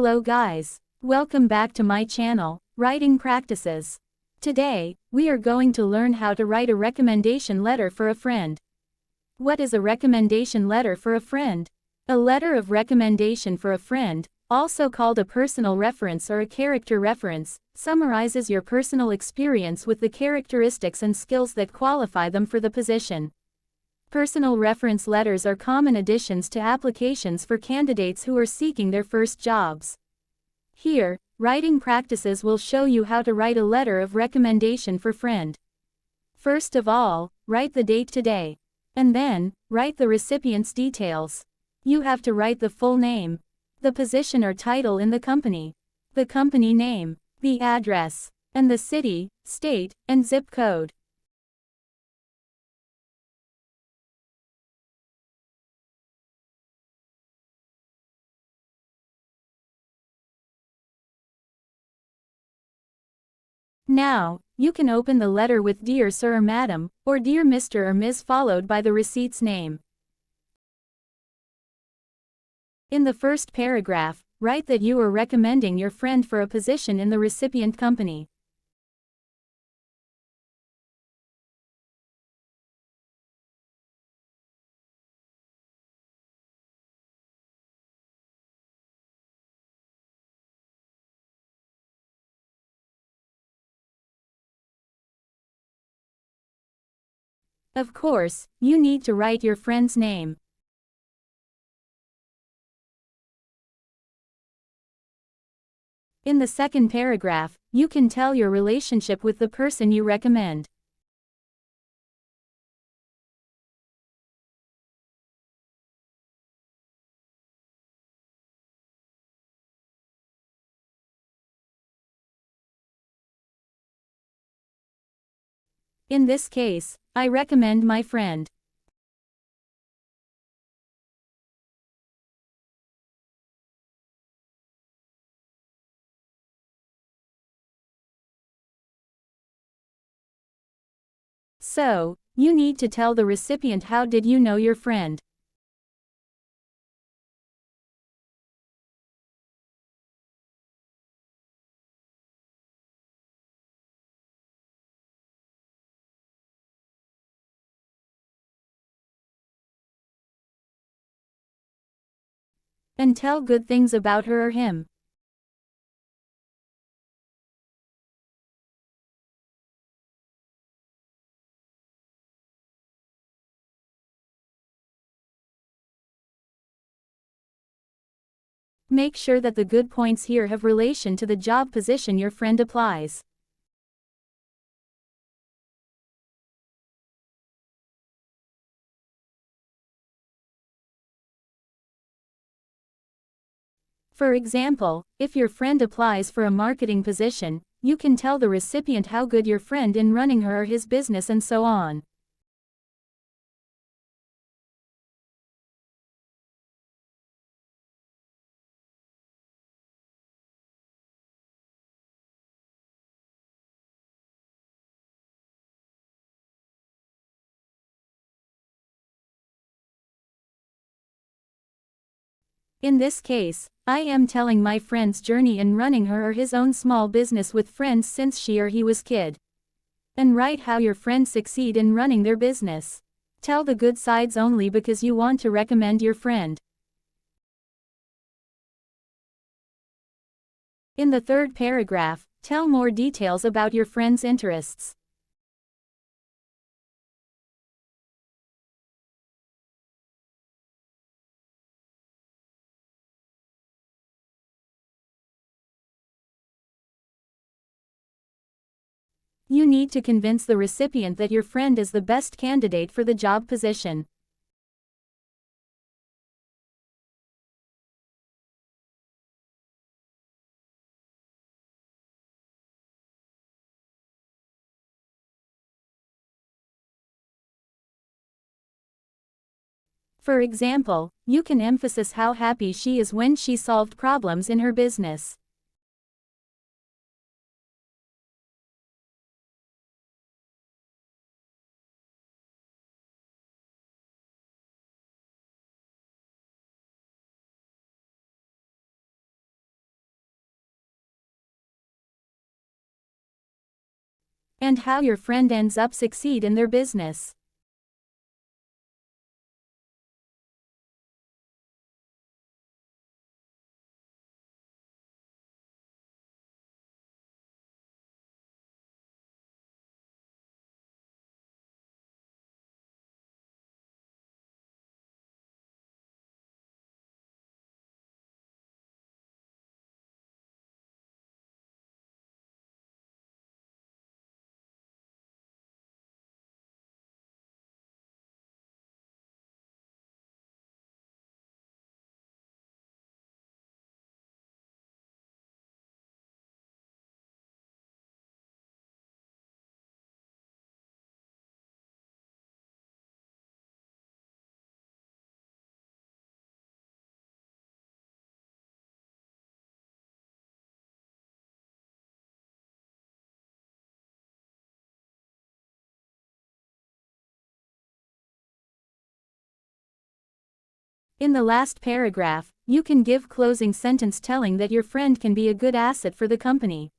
Hello guys. Welcome back to my channel, Writing Practices. Today, we are going to learn how to write a recommendation letter for a friend. What is a recommendation letter for a friend? A letter of recommendation for a friend, also called a personal reference or a character reference, summarizes your personal experience with the characteristics and skills that qualify them for the position. Personal reference letters are common additions to applications for candidates who are seeking their first jobs. Here, Writing Practices will show you how to write a letter of recommendation for friend. First of all, write the date today. And then, write the recipient's details. You have to write the full name, the position or title in the company name, the address, and the city, state, and zip code. Now, you can open the letter with Dear Sir or Madam, or Dear Mr. or Ms. followed by the recipient's name. In the first paragraph, write that you are recommending your friend for a position in the recipient company. Of course, you need to write your friend's name. In the second paragraph, you can tell your relationship with the person you recommend. In this case, I recommend my friend. So, you need to tell the recipient how did you know your friend. And tell good things about her or him. Make sure that the good points here have relation to the job position your friend applies. For example, if your friend applies for a marketing position, you can tell the recipient how good your friend in running her or his business and so on. In this case, I am telling my friend's journey in running her or his own small business with friends since she or he was kid. And write how your friend succeed in running their business. Tell the good sides only because you want to recommend your friend. In the third paragraph, tell more details about your friend's interests. You need to convince the recipient that your friend is the best candidate for the job position. For example, you can emphasize how happy she is when she solved problems in her business. and how your friend ends up succeed in their business. In the last paragraph, you can give closing sentence telling that your friend can be a good asset for the company.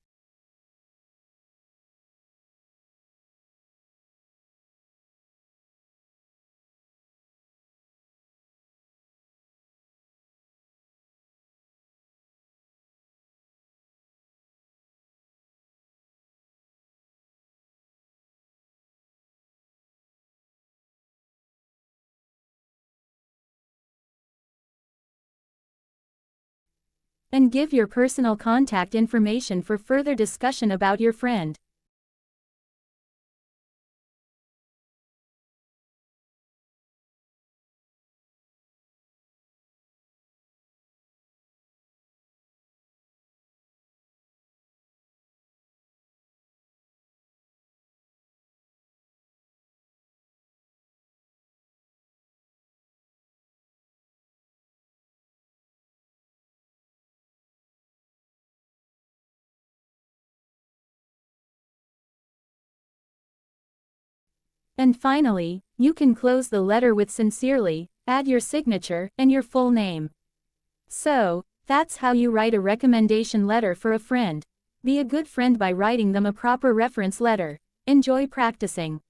And give your personal contact information for further discussion about your friend. And finally, you can close the letter with sincerely, add your signature, and your full name. So, that's how you write a recommendation letter for a friend. Be a good friend by writing them a proper reference letter. Enjoy practicing.